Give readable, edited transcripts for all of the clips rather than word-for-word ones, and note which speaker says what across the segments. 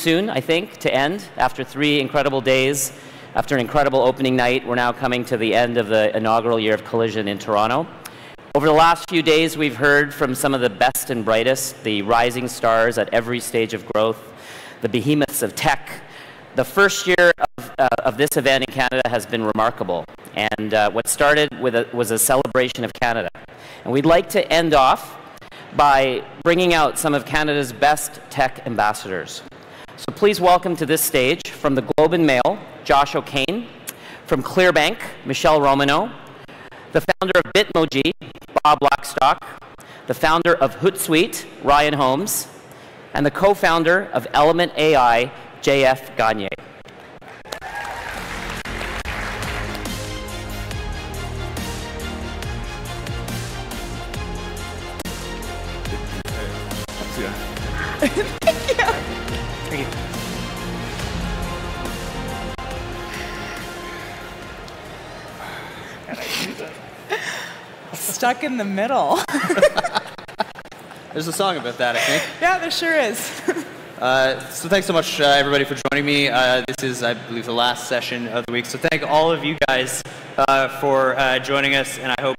Speaker 1: soon, I think, to end. After 3 incredible days, after an incredible opening night, we're now coming to the end of the inaugural year of Collision in Toronto. Over the last few days, we've heard from some of the best and brightest, the rising stars at every stage of growth, the behemoths of tech. The first year of this event in Canada has been remarkable. And what started was a celebration of Canada. And we'd like to end off by bringing out some of Canada's best tech ambassadors. So please welcome to this stage, from the Globe and Mail, Josh O'Kane; from Clearbank, Michele Romanow; the founder of Bitmoji, Bob Blackstock; the founder of Hootsuite, Ryan Holmes; and the co-founder of Element AI, JF Gagné.
Speaker 2: Thank you. Thank you.
Speaker 3: Stuck in the middle.
Speaker 2: There's a song about that, I think.
Speaker 3: Yeah, there sure is.
Speaker 2: So thanks so much, everybody, for joining me. This is, I believe, the last session of the week. So thank all of you guys for joining us, and I hope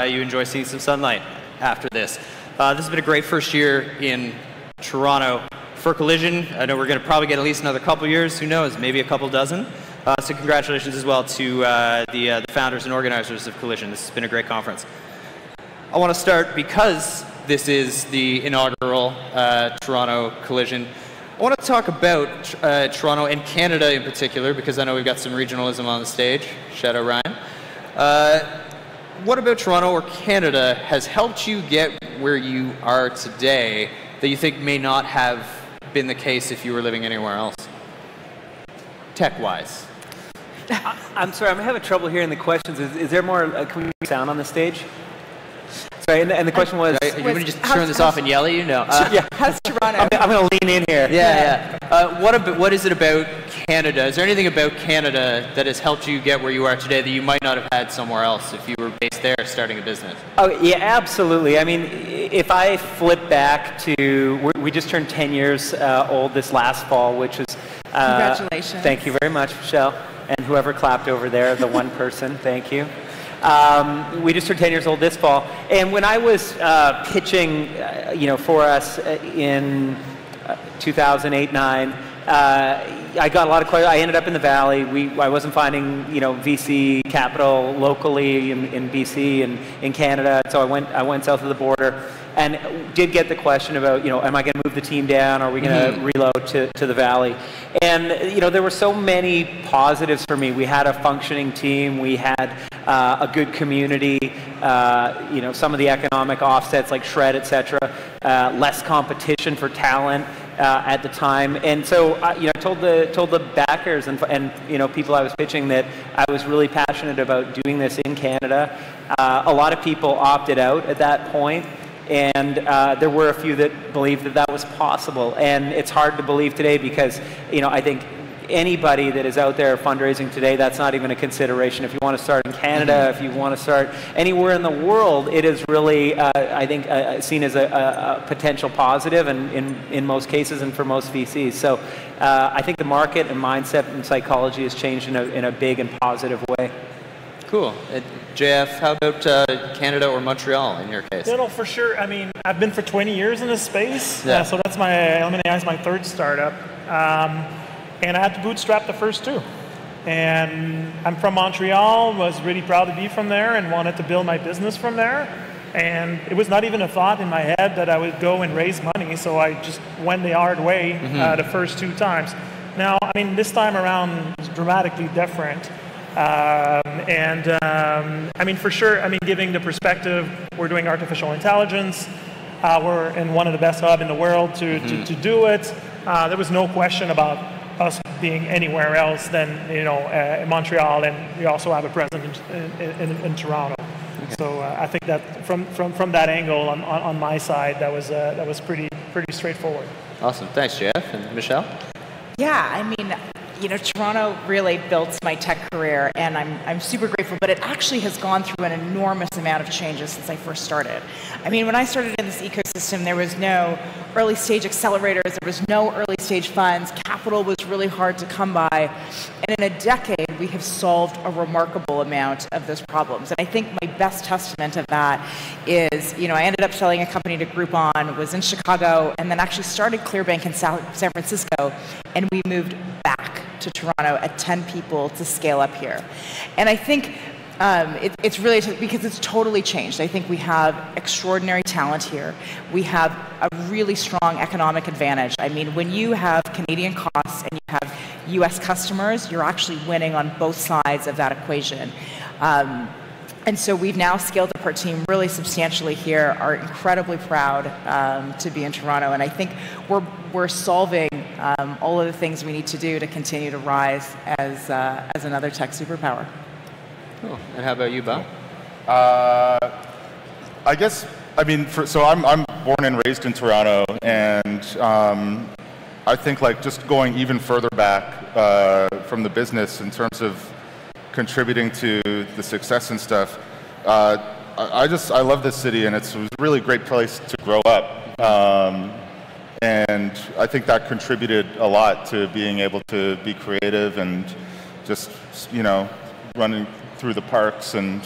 Speaker 2: you enjoy seeing some sunlight after this. This has been a great first year in Toronto for Collision. I know we're going to probably get at least another couple years. Who knows? Maybe a couple dozen. So congratulations as well to the founders and organizers of Collision. This has been a great conference. I want to start, because this is the inaugural Toronto Collision, I want to talk about Toronto and Canada in particular, because I know we've got some regionalism on the stage. Shout out Ryan. What about Toronto or Canada has helped you get where you are today that you think may not have been the case if you were living anywhere else, tech-wise?
Speaker 4: I'm sorry, I'm having trouble hearing the questions. Is there more, can we make sound on the stage? Sorry, and the question was...
Speaker 2: You want to just turn this off and yell at you? No.
Speaker 4: Yeah.
Speaker 3: How's Toronto?
Speaker 4: I'm going to lean in here.
Speaker 2: Yeah. What is it about Canada? Is there anything about Canada that has helped you get where you are today that you might not have had somewhere else if you were based there starting a business?
Speaker 4: Oh, yeah, absolutely. I mean, if I flip back to... We just turned 10 years old this last fall, which was...
Speaker 3: Congratulations.
Speaker 4: Thank you very much, Michele. And whoever clapped over there, the one person, thank you. We just turned 10 years old this fall, and when I was pitching, for us in 2008-9, I got a lot of questions. I ended up in the Valley. I wasn't finding, VC capital locally in BC and in Canada, so I went south of the border, and did get the question about, am I going to move the team down? Or are we going to reload to the Valley? And there were so many positives for me. We had a functioning team. We had a good community. Some of the economic offsets like Shred, etc. Less competition for talent at the time. And so I told the backers and people I was pitching that I was really passionate about doing this in Canada. A lot of people opted out at that point. And there were a few that believed that was possible. And it's hard to believe today because, I think anybody that is out there fundraising today, that's not even a consideration. If you want to start in Canada, if you want to start anywhere in the world, it is really, I think, seen as a potential positive and in most cases and for most VCs. So I think the market and mindset and psychology has changed in a big and positive way.
Speaker 2: Cool. JF, how about Canada or Montreal in your case?
Speaker 5: No, for sure. I mean, I've been for 20 years in this space, so that's Element AI is my third startup, and I had to bootstrap the first two. And I'm from Montreal, was really proud to be from there, and wanted to build my business from there. And it was not even a thought in my head that I would go and raise money, so I just went the hard way the first 2 times. Now, I mean, this time around is dramatically different. I mean, for sure, I mean, giving the perspective, we're doing artificial intelligence. We're in one of the best hubs in the world to do it. There was no question about us being anywhere else than, in Montreal, and we also have a presence in Toronto. Okay. So I think that from that angle on my side, that was pretty straightforward.
Speaker 2: Awesome. Thanks, Jeff. And Michele?
Speaker 3: Yeah, I mean, Toronto really built my tech career, and I'm super grateful, but it actually has gone through an enormous amount of changes since I first started. I mean, when I started in this ecosystem, there was no early stage accelerators, there was no early stage funds, capital capital was really hard to come by. And in a decade, we have solved a remarkable amount of those problems. And I think my best testament of that is, I ended up selling a company to Groupon, was in Chicago, and then actually started Clearbank in San Francisco, and we moved back to Toronto at 10 people to scale up here. And I think it's really, because it's totally changed. I think we have extraordinary talent here. We have a really strong economic advantage. I mean, when you have Canadian costs and you have US customers, you're actually winning on both sides of that equation. And so we've now scaled up our team really substantially here, are incredibly proud to be in Toronto. And I think we're solving all of the things we need to do to continue to rise as another tech superpower.
Speaker 2: Cool. And how about you, Bob?
Speaker 6: I guess, so I'm born and raised in Toronto, and I think just going even further back from the business in terms of contributing to the success and stuff, I love this city, and it was a really great place to grow up. And I think that contributed a lot to being able to be creative and just, running through the parks and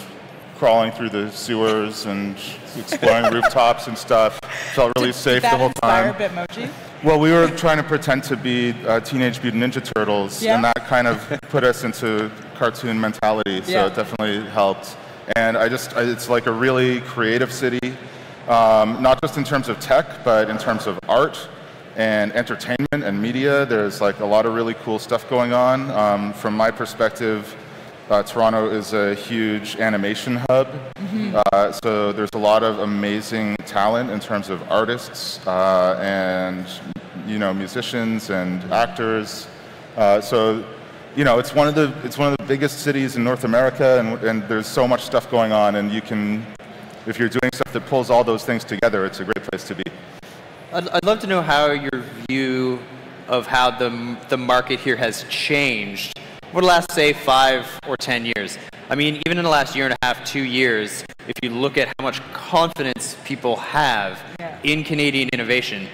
Speaker 6: crawling through the sewers and exploring rooftops and stuff. Felt really safe the whole time.
Speaker 3: Did that inspire Bitmoji?
Speaker 6: Well, we were trying to pretend to be Teenage Mutant Ninja Turtles, and that kind of put us into cartoon mentality, so it definitely helped. And it's like a really creative city, not just in terms of tech, but in terms of art and entertainment and media. There's a lot of really cool stuff going on. From my perspective, Toronto is a huge animation hub, so there's a lot of amazing talent in terms of artists and musicians and actors. So it's one of the biggest cities in North America, and there's so much stuff going on. And if you're doing stuff that pulls all those things together, it's a great place to be.
Speaker 2: I'd love to know how your view of how the market here has changed over the last, say, 5 or 10 years. I mean, even in the last year and a half, 2 years, if you look at how much confidence people have in Canadian innovation,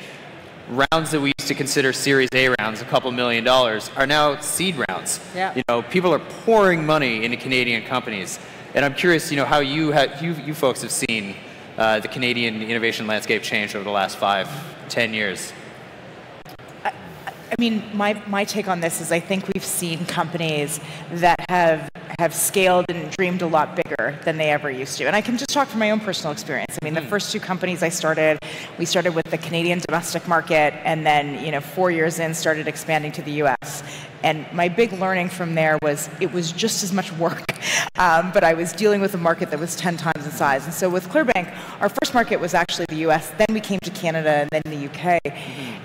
Speaker 2: rounds that we used to consider Series A rounds, a couple $1 million, are now seed rounds. People are pouring money into Canadian companies. And I'm curious, how you folks have seen the Canadian innovation landscape change over the last 5, 10 years.
Speaker 3: I mean, my take on this is I think we've seen companies that have scaled and dreamed a lot bigger than they ever used to. And I can just talk from my own personal experience. I mean, the first 2 companies we started with the Canadian domestic market, and then, 4 years in, started expanding to the US. And my big learning from there was it was just as much work, but I was dealing with a market that was 10 times the size. And so with Clearbank, our first market was actually the US, then we came to Canada, and then the UK.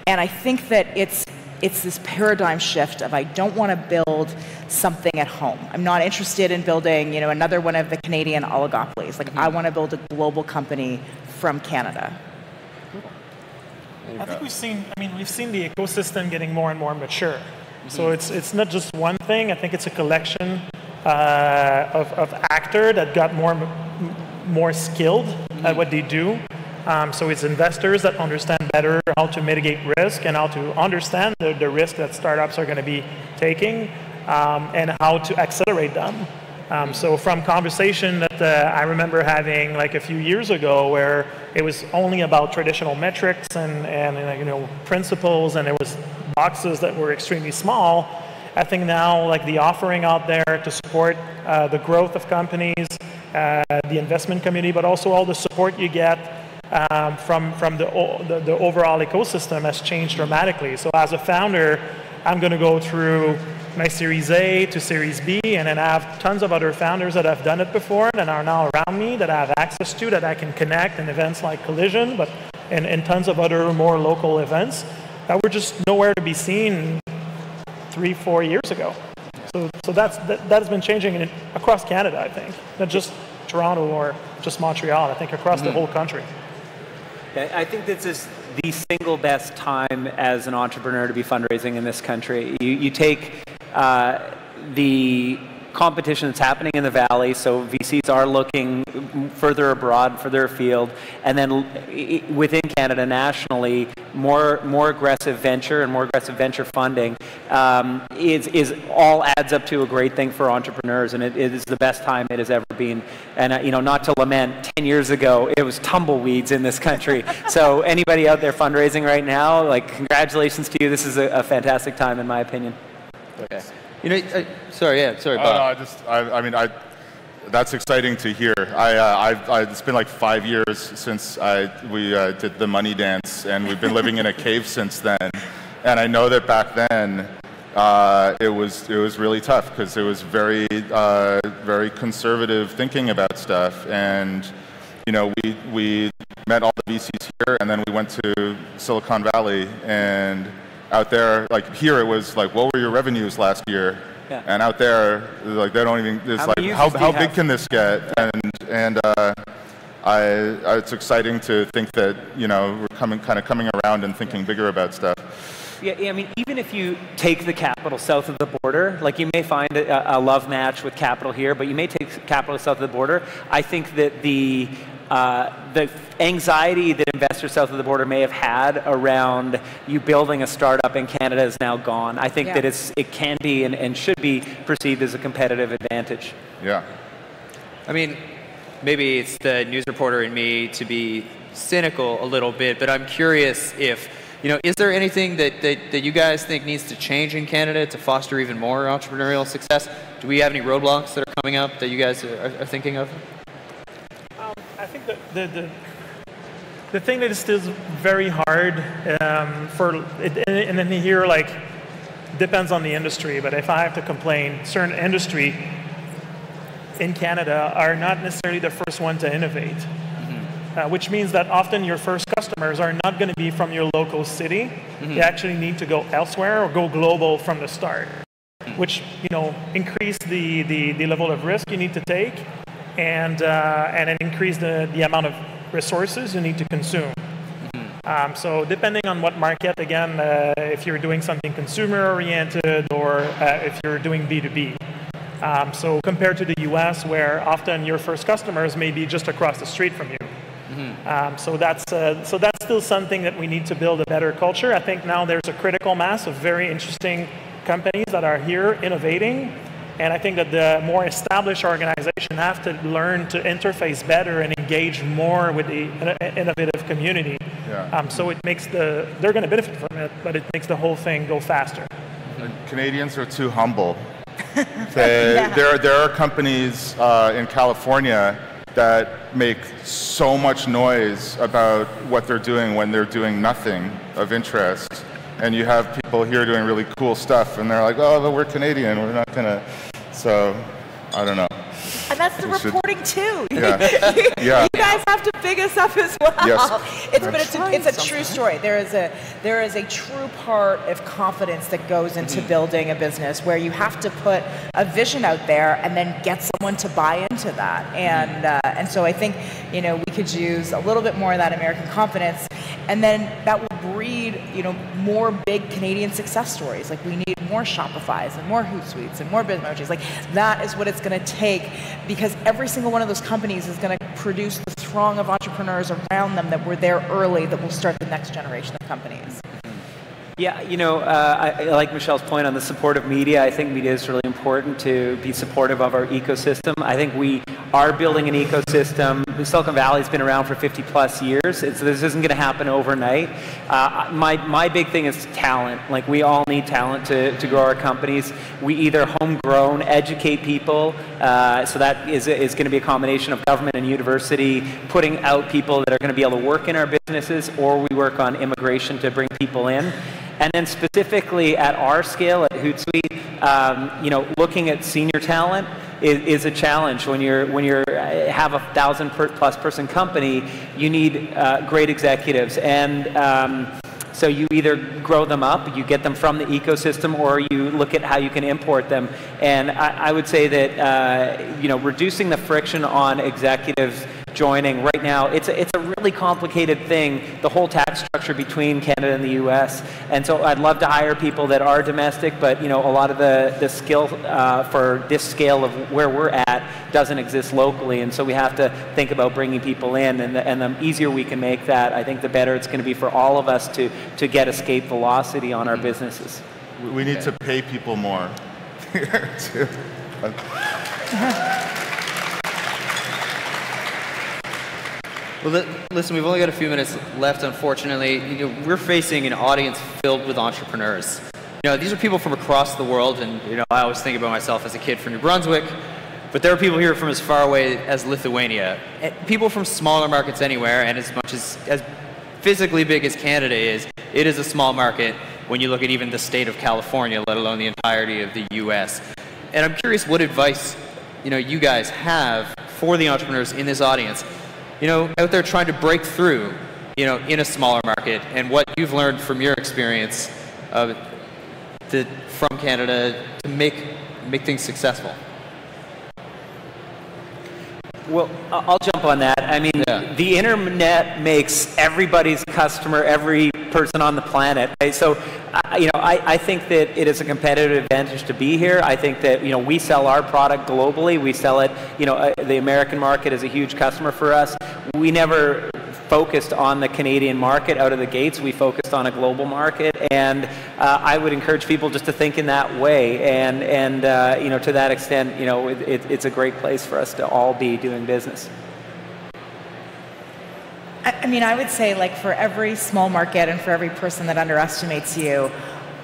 Speaker 3: And I think that it's this paradigm shift of I don't want to build something at home. I'm not interested in building, another one of the Canadian oligopolies. I want to build a global company from Canada.
Speaker 5: I think we've seen the ecosystem getting more and more mature. So it's not just one thing. I think it's a collection of actors that got more skilled at what they do. So it's investors that understand better how to mitigate risk and how to understand the risk that startups are going to be taking and how to accelerate them. So from conversation that I remember having a few years ago, where it was only about traditional metrics and principles, and there was boxes that were extremely small. I think now the offering out there to support the growth of companies, the investment community, but also all the support you get from the overall ecosystem has changed dramatically. So as a founder, I'm going to go through my Series A to Series B, and then I have tons of other founders that have done it before and are now around me that I have access to, that I can connect in events like Collision, but and tons of other more local events that were just nowhere to be seen 3-4 years ago. So that's been changing across Canada, I think, not just Toronto or just Montreal. I think across the whole country.
Speaker 4: I think this is the single best time as an entrepreneur to be fundraising in this country. You take the competition that's happening in the Valley, so VCs are looking further abroad, further afield, and then within Canada nationally, more aggressive venture and more aggressive venture funding. is all adds up to a great thing for entrepreneurs, and it is the best time it has ever been. And you know, not to lament, 10 years ago it was tumbleweeds in this country. So anybody out there fundraising right now, like, congratulations to you. This is a fantastic time, in my opinion.
Speaker 2: Okay. You know, sorry, Bob.
Speaker 6: That's exciting to hear. It's been like 5 years since we did the money dance, and we've been living in a cave since then. And I know that back then it was really tough because it was very conservative thinking about stuff. And you know, we met all the VCs here, and then we went to Silicon Valley, and out there, like here, it was like, what were your revenues last year? Yeah. And out there, like they don't even. It's like, how big can this get? And it's exciting to think that, you know, we're coming around and thinking bigger about stuff.
Speaker 4: Yeah, I mean, even if you take the capital south of the border, like you may find a love match with capital here, but you may take capital south of the border. I think that the anxiety that investors south of the border may have had around you building a startup in Canada is now gone. I think that it can be and should be perceived as a competitive advantage.
Speaker 6: Yeah.
Speaker 2: I mean, maybe it's the news reporter in me to be cynical a little bit, but I'm curious if, you know, is there anything that you guys think needs to change in Canada to foster even more entrepreneurial success? Do we have any roadblocks that are coming up that you guys are thinking of?
Speaker 5: I think the thing that is still very hard and then here, like, depends on the industry, but if I have to complain, certain industry in Canada are not necessarily the first one to innovate, which means that often your first customers are not going to be from your local city. They actually need to go elsewhere or go global from the start, which, you know, increase the level of risk you need to take, and then increase the amount of resources you need to consume. So depending on what market, again, if you're doing something consumer-oriented or if you're doing B2B. So compared to the US, where often your first customers may be just across the street from you. So that's still something that we need to build a better culture. I think now there's a critical mass of very interesting companies that are here innovating. And I think that the more established organizations have to learn to interface better and engage more with the innovative community. Yeah. So it makes they're going to benefit from it, but it makes the whole thing go faster.
Speaker 6: Canadians are too humble. There are companies in California that make so much noise about what they're doing when they're doing nothing of interest. And you have people here doing really cool stuff, and they're like, oh, but we're Canadian, we're not going to. So, I don't know.
Speaker 3: And that's the reporting too.
Speaker 6: Yeah.
Speaker 3: You guys have to big us up as well.
Speaker 6: Yes.
Speaker 3: It's a true story. There is a true part of confidence that goes into building a business where you have to put a vision out there and then get someone to buy into that. And so I think, you know, we could use a little bit more of that American confidence, and then that will breed, you know, more big Canadian success stories. Like, we need more Shopifys and more Hootsuites and more Bitmojis. Like, that is what it's going to take, because every single one of those companies is going to produce the throng of entrepreneurs around them that were there early that will start the next generation of companies.
Speaker 4: Yeah, you know, I like Michele's point on the support of media. I think media is really important to be supportive of our ecosystem. I think we are building an ecosystem. Silicon Valley's been around for 50 plus years. This isn't going to happen overnight. My big thing is talent. Like, we all need talent to grow our companies. We either homegrown, educate people, so that is going to be a combination of government and university, putting out people that are going to be able to work in our businesses, or we work on immigration to bring people in. And then specifically at our scale at Hootsuite, you know, looking at senior talent is a challenge. When you have 1,000+ person company, you need great executives, and so you either grow them up, you get them from the ecosystem, or you look at how you can import them. And I would say that you know, reducing the friction on executives joining right now, it's a really complicated thing, the whole tax structure between Canada and the US. And so I'd love to hire people that are domestic, but, you know, a lot of the skill for this scale of where we're at doesn't exist locally. And so we have to think about bringing people in, and the easier we can make that, I think the better it's going to be for all of us to get escape velocity on our businesses.
Speaker 6: We need to pay people more. Too.
Speaker 2: Well, listen, we've only got a few minutes left, unfortunately. We're facing an audience filled with entrepreneurs. These are people from across the world, and I always think about myself as a kid from New Brunswick, but there are people here from as far away as Lithuania, people from smaller markets anywhere, and as much as physically big as Canada is, it is a small market when you look at even the state of California, let alone the entirety of the U.S. And I'm curious what advice you guys have for the entrepreneurs in this audience, out there trying to break through, in a smaller market, and what you've learned from your experience from Canada to make things successful.
Speaker 4: Well, I'll jump on that. I mean, the internet makes everybody's customer, every person on the planet. Right? So, I think that it is a competitive advantage to be here. I think that, we sell our product globally. We sell it, the American market is a huge customer for us. We never focused on the Canadian market out of the gates. We focused on a global market, and I would encourage people just to think in that way. And to that extent, it's a great place for us to all be doing business.
Speaker 3: I mean, I would say, like, for every small market and for every person that underestimates you,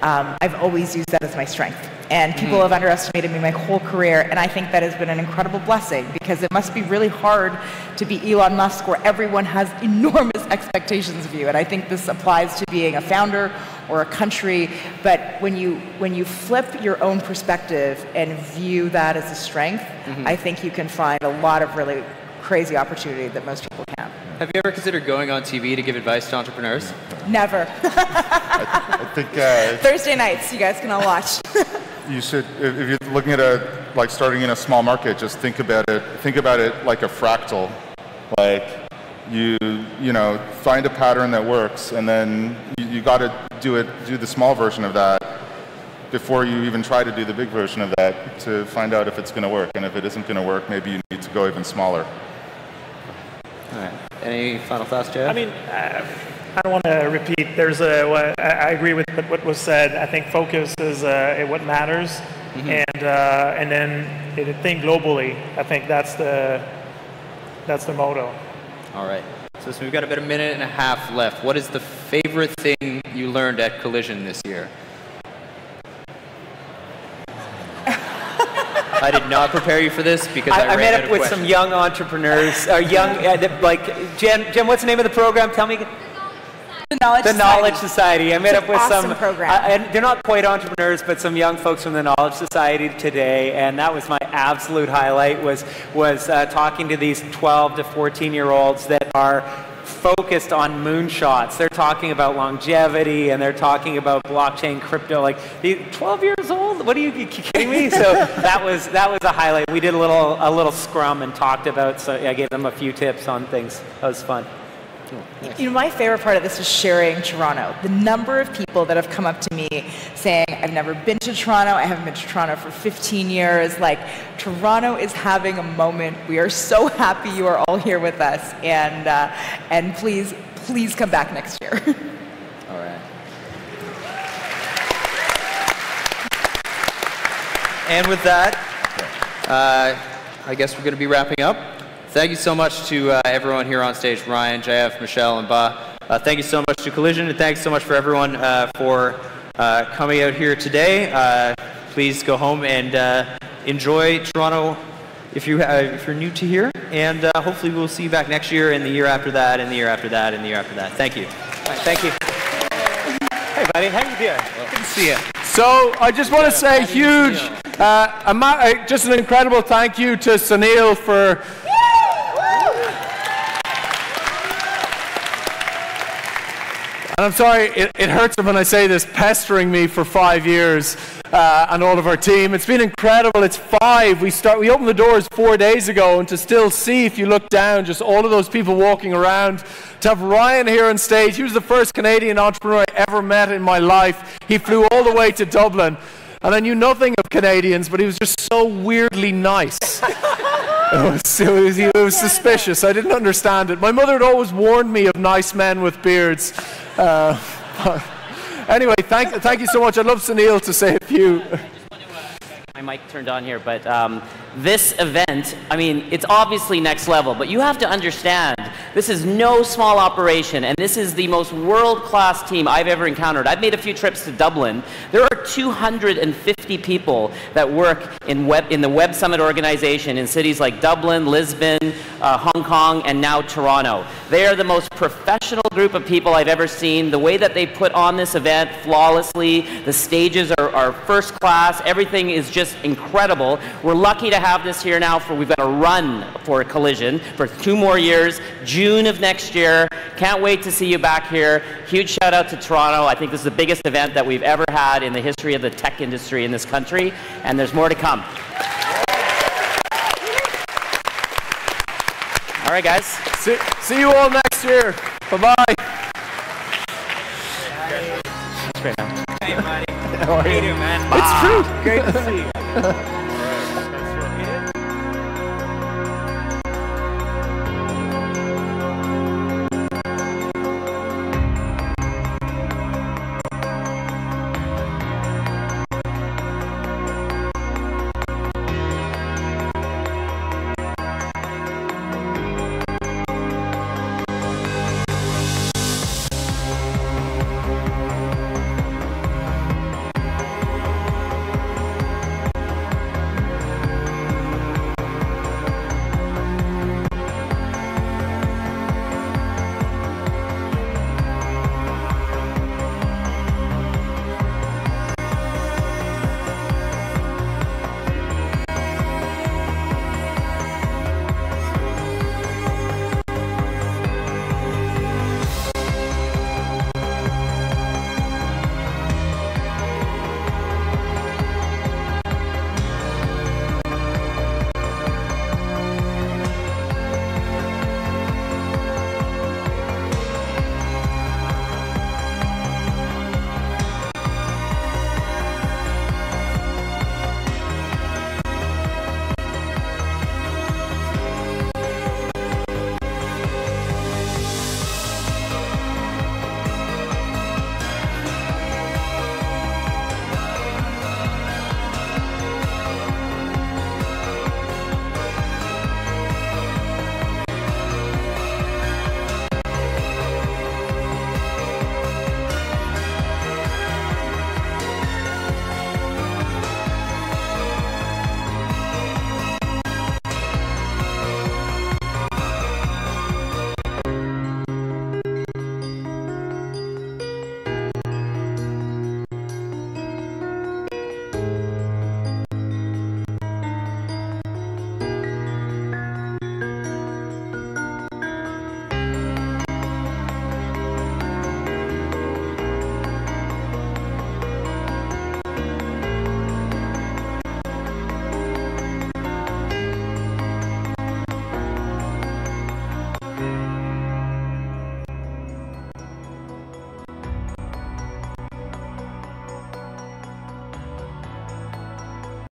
Speaker 3: I've always used that as my strength. And people have underestimated me my whole career, and I think that has been an incredible blessing, because it must be really hard to be Elon Musk, where everyone has enormous expectations of you. And I think this applies to being a founder or a country. But when you flip your own perspective and view that as a strength, I think you can find a lot of really crazy opportunity that most people can't.
Speaker 2: Have you ever considered going on TV to give advice to entrepreneurs?
Speaker 3: Never.
Speaker 6: I think
Speaker 3: Thursday nights, you guys can all watch.
Speaker 6: You should, if you're looking at starting in a small market, just think about it like a fractal. Like, you find a pattern that works, and then you got to do the small version of that before you even try to do the big version of that, to find out if it's going to work. And if it isn't going to work, maybe you need to go even smaller.
Speaker 2: All right. Any final thoughts, Jeff?
Speaker 5: I mean, I don't want to repeat. I agree with what was said. I think focus is what matters, and then think globally. I think that's the motto.
Speaker 2: All right. So we've got about a minute and a half left. What is the favorite thing you learned at Collision this year? I did not prepare you for this because I ran
Speaker 4: met
Speaker 2: out
Speaker 4: up
Speaker 2: of
Speaker 4: with
Speaker 2: questions.
Speaker 4: some young entrepreneurs, Jen, what's the name of the program? Tell me.
Speaker 3: The
Speaker 4: Knowledge Society. I met up with
Speaker 3: awesome
Speaker 4: some,
Speaker 3: program.
Speaker 4: and they're not quite entrepreneurs, but some young folks from the Knowledge Society today, and that was my absolute highlight, was talking to these 12 to 14-year-olds that are focused on moonshots. They're talking about longevity, and they're talking about blockchain, crypto. Like, 12 years old? What are you kidding me? So that was a highlight. We did a little scrum and talked about. So I gave them a few tips on things. That was fun.
Speaker 3: My favorite part of this is sharing Toronto. The number of people that have come up to me saying, I've never been to Toronto, I haven't been to Toronto for 15 years. Like, Toronto is having a moment. We are so happy you are all here with us. And please come back next year.
Speaker 2: All right. And with that, I guess we're going to be wrapping up. Thank you so much to everyone here on stage, Ryan, JF, Michele, and Ba. Thank you so much to Collision, and thanks so much for everyone for coming out here today. Please go home and enjoy Toronto if you're new to here, and hopefully we'll see you back next year, and the year after that, and the year after that, and the year after that. Thank you.
Speaker 4: All right, thank you. Hey, buddy. How you doing?
Speaker 2: Good to see you.
Speaker 7: So I just want to say huge, just an incredible thank you to Sunil for and I'm sorry, it hurts when I say this, pestering me for 5 years and all of our team. It's been incredible. It's 5. We opened the doors 4 days ago, and to still see, if you look down, just all of those people walking around. To have Ryan here on stage, he was the first Canadian entrepreneur I ever met in my life. He flew all the way to Dublin, and I knew nothing of Canadians, but he was just so weirdly nice. It was suspicious. I didn't understand it. My mother had always warned me of nice men with beards. Anyway, thank you so much. I'd love Sunil to say a few.
Speaker 1: My mic turned on here, but this event, I mean, it's obviously next level, but you have to understand, this is no small operation, and this is the most world-class team I've ever encountered. I've made a few trips to Dublin. There are 250 people that work in the Web Summit organization in cities like Dublin, Lisbon, Hong Kong, and now Toronto. They are the most professional group of people I've ever seen. The way that they put on this event flawlessly, the stages are first class, everything is just incredible. We're lucky to have this here now. We've got a run for Collision for 2 more years, June of next year. Can't wait to see you back here. Huge shout out to Toronto. I think this is the biggest event that we've ever had in the history of the tech industry in this country, and there's more to come. All right, guys.
Speaker 7: See you all next year. Bye-bye.
Speaker 1: That's great, man.
Speaker 2: Hey, buddy. How are you doing, man?
Speaker 7: It's true. Great to see you.